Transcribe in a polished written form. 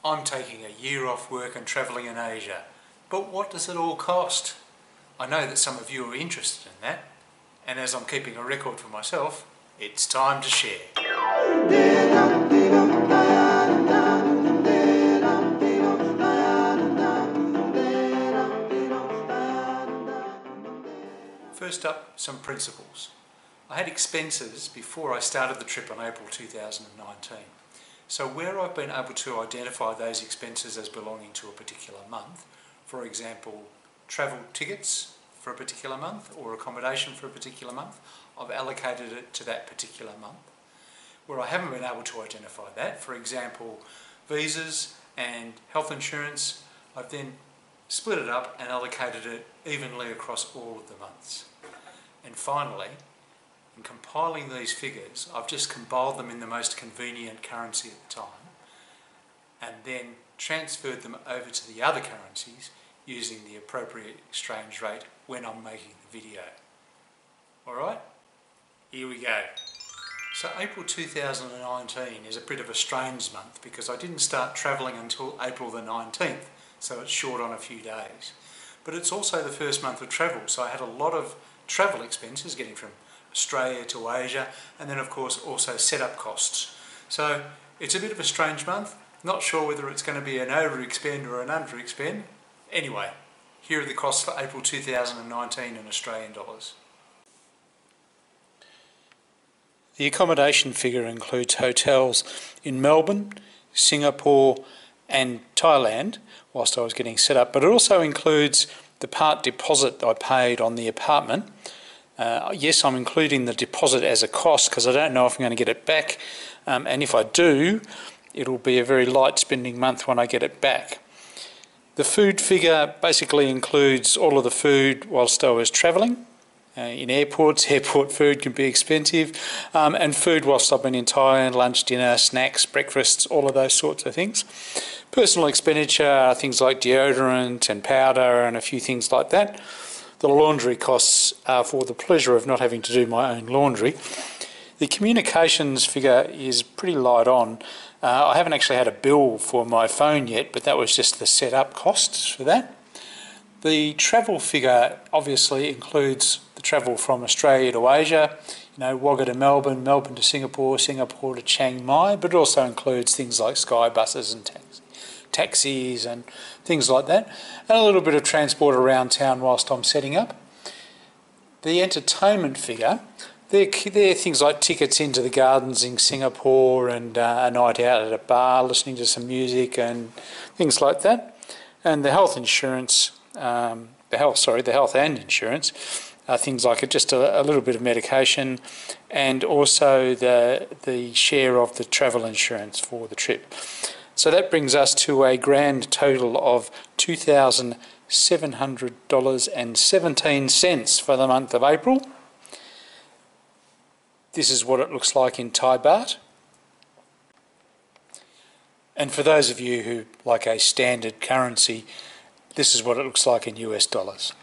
I'm taking a year off work and travelling in Asia, but what does it all cost? I know that some of you are interested in that, and as I'm keeping a record for myself, it's time to share. First up, some principles. I had expenses before I started the trip on April 2019. So where I've been able to identify those expenses as belonging to a particular month, for example, travel tickets for a particular month or accommodation for a particular month, I've allocated it to that particular month. Where I haven't been able to identify that, for example, visas and health insurance, I've then split it up and allocated it evenly across all of the months. And finally, in compiling these figures, I've just compiled them in the most convenient currency at the time and then transferred them over to the other currencies using the appropriate exchange rate when I'm making the video. Alright, here we go. So April 2019 is a bit of a strange month because I didn't start travelling until April the 19th, so it's short on a few days. But it's also the first month of travel, so I had a lot of travel expenses getting from Australia to Asia, and then of course also setup costs. So it's a bit of a strange month, not sure whether it's going to be an overexpend or an underexpend. Anyway, here are the costs for April 2019 in Australian dollars. The accommodation figure includes hotels in Melbourne, Singapore and Thailand whilst I was getting set up, but it also includes the part deposit I paid on the apartment. Yes, I'm including the deposit as a cost because I don't know if I'm going to get it back, and if I do, it'll be a very light spending month when I get it back. The food figure basically includes all of the food whilst I was travelling. In airports, airport food can be expensive, and food whilst I've been in Thailand, lunch, dinner, snacks, breakfasts, all of those sorts of things. Personal expenditure, things like deodorant and powder and a few things like that. The laundry costs are for the pleasure of not having to do my own laundry. The communications figure is pretty light on. I haven't actually had a bill for my phone yet, but that was just the setup costs for that. The travel figure obviously includes the travel from Australia to Asia, Wagga to Melbourne, Melbourne to Singapore, Singapore to Chiang Mai, but it also includes things like sky buses and taxis and things like that, and a little bit of transport around town whilst I'm setting up. The entertainment figure, they're things like tickets into the gardens in Singapore and a night out at a bar listening to some music and things like that. And the health insurance, the health and insurance are things like just a little bit of medication and also the share of the travel insurance for the trip. So that brings us to a grand total of $2,700.17 for the month of April. This is what it looks like in Thai baht. And for those of you who like a standard currency, this is what it looks like in US dollars.